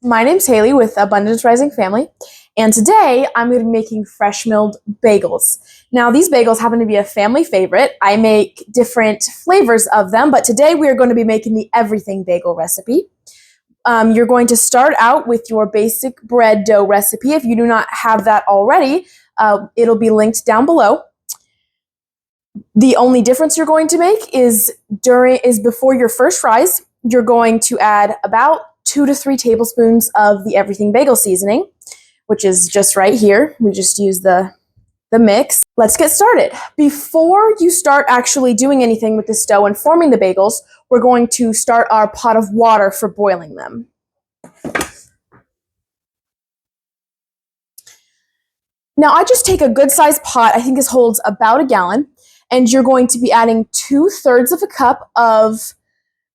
My name's Hailey with Abundance Rising Family, and today I'm going to be making fresh milled bagels. Now, these bagels happen to be a family favorite. I make different flavors of them, but today we are going to be making the everything bagel recipe. You're going to start out with your basic bread dough recipe. If you do not have that already, it'll be linked down below. The only difference you're going to make is before your first fries, you're going to add about 2 to 3 tablespoons of the everything bagel seasoning, which is just right here. We just use the mix. Let's get started. Before you start actually doing anything with this dough and forming the bagels, we're going to start our pot of water for boiling them. Now, I just take a good sized pot. I think this holds about a gallon, and you're going to be adding 2/3 of a cup of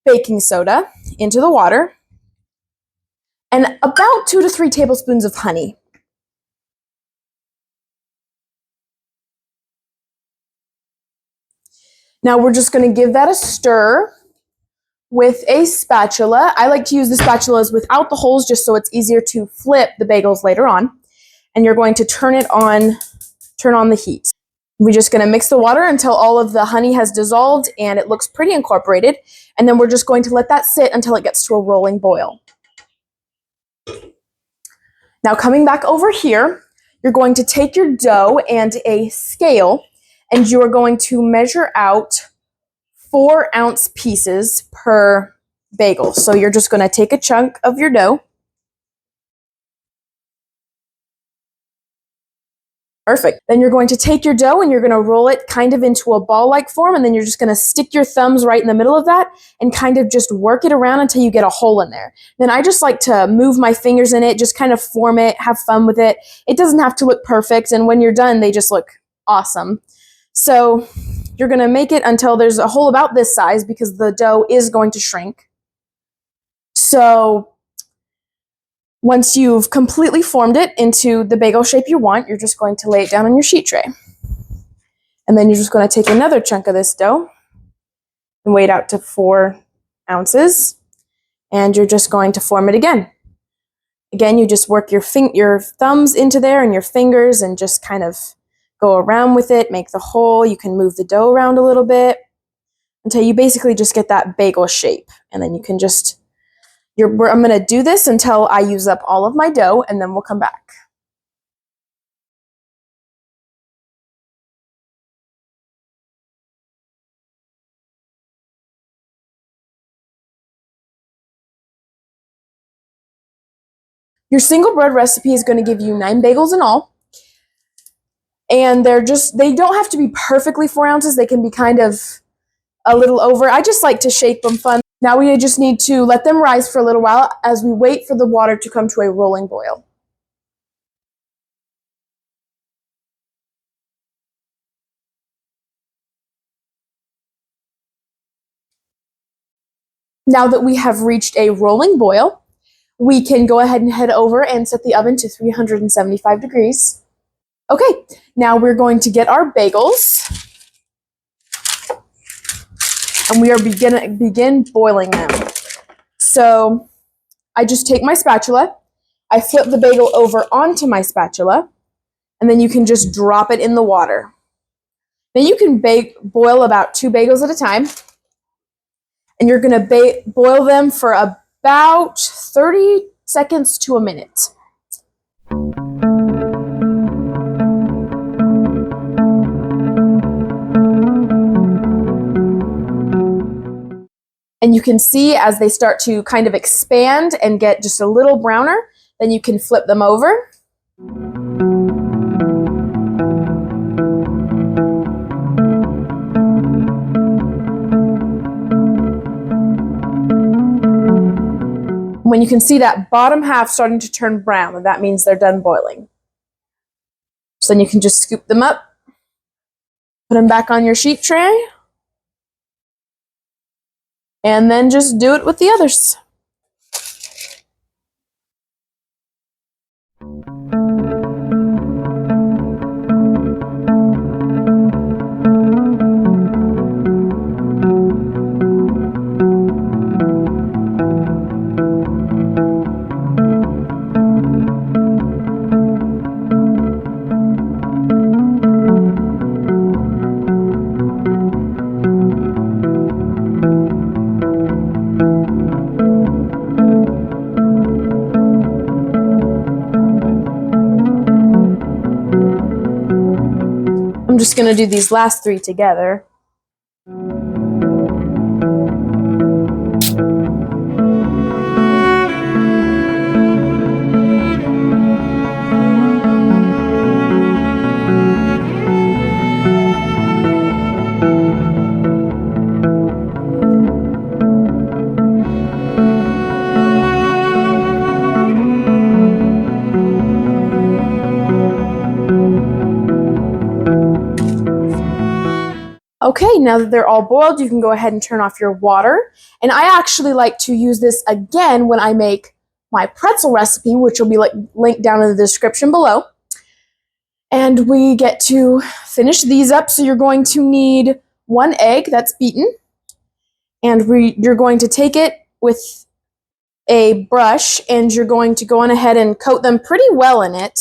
baking soda into the water and about 2 to 3 tablespoons of honey. Now we're just going to give that a stir with a spatula. I like to use the spatulas without the holes just so it's easier to flip the bagels later on. And you're going to turn on the heat. We're just going to mix the water until all of the honey has dissolved and it looks pretty incorporated. And then we're just going to let that sit until it gets to a rolling boil. Now coming back over here, you're going to take your dough and a scale, and you are going to measure out 4-ounce pieces per bagel. So you're just going to take a chunk of your dough. Perfect. Then you're going to take your dough and you're going to roll it kind of into a ball-like form, and then you're just going to stick your thumbs right in the middle of that and kind of just work it around until you get a hole in there. Then I just like to move my fingers in it, just kind of form it, have fun with it. It doesn't have to look perfect, and when you're done, they just look awesome. So you're going to make it until there's a hole about this size because the dough is going to shrink. So once you've completely formed it into the bagel shape you want, you're just going to lay it down on your sheet tray. And then you're just going to take another chunk of this dough and weigh it out to 4 ounces. And you're just going to form it again. Again, you just work your thumbs into there and your fingers and just kind of go around with it, make the hole. You can move the dough around a little bit until you basically just get that bagel shape. And then you can just I'm going to do this until I use up all of my dough, and then we'll come back. Your single bread recipe is going to give you 9 bagels in all. And they don't have to be perfectly 4 ounces. They can be kind of a little over. I just like to shape them fun. Now we just need to let them rise for a little while as we wait for the water to come to a rolling boil. Now that we have reached a rolling boil, we can go ahead and head over and set the oven to 375 degrees. Okay, now we're going to get our bagels, and we are begin boiling them. So I just take my spatula, I flip the bagel over onto my spatula, and then you can just drop it in the water. Then you can boil about 2 bagels at a time, and you're going to boil them for about 30 seconds to a minute. And you can see as they start to kind of expand and get just a little browner, then you can flip them over. When you can see that bottom half starting to turn brown, that means they're done boiling. So then you can just scoop them up, put them back on your sheet tray, and then just do it with the others. I'm just going to do these last 3 together. Okay, now that they're all boiled, you can go ahead and turn off your water. And I actually like to use this again when I make my pretzel recipe, which will be linked down in the description below. And we get to finish these up. So you're going to need 1 egg that's beaten. And you're going to take it with a brush and you're going to go on ahead and coat them pretty well in it.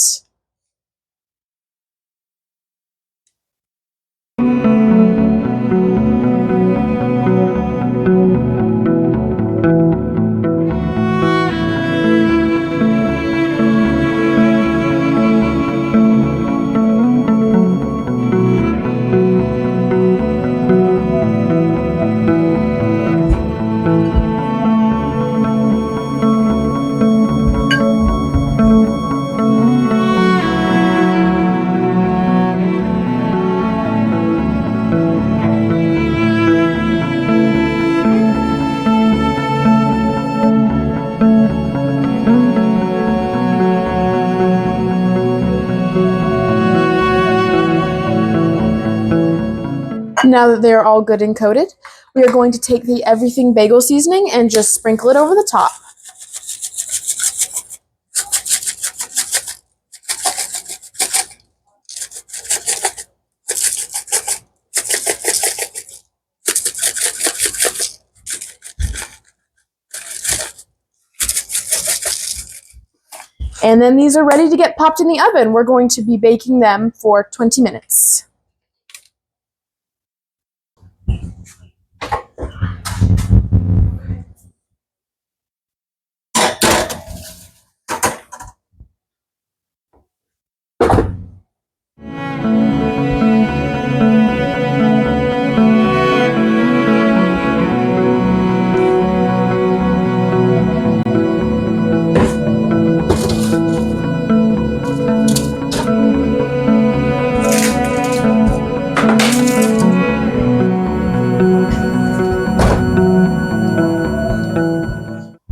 Now that they're all good and coated, we are going to take the everything bagel seasoning and just sprinkle it over the top. And then these are ready to get popped in the oven. We're going to be baking them for 20 minutes.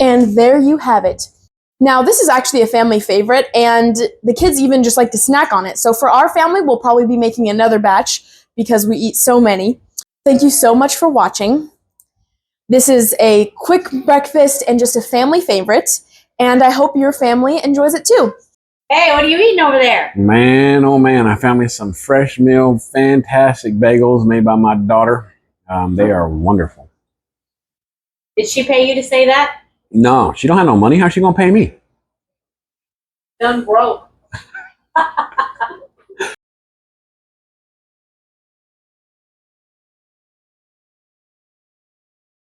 And there you have it. Now, this is actually a family favorite, and the kids even just like to snack on it. So for our family, we'll probably be making another batch because we eat so many. Thank you so much for watching. This is a quick breakfast and just a family favorite, and I hope your family enjoys it too. Hey, what are you eating over there? Man, oh man, I found me some fresh meal, fantastic bagels made by my daughter. They are wonderful. Did she pay you to say that? No, she don't have no money. How's she gonna pay me? Done broke.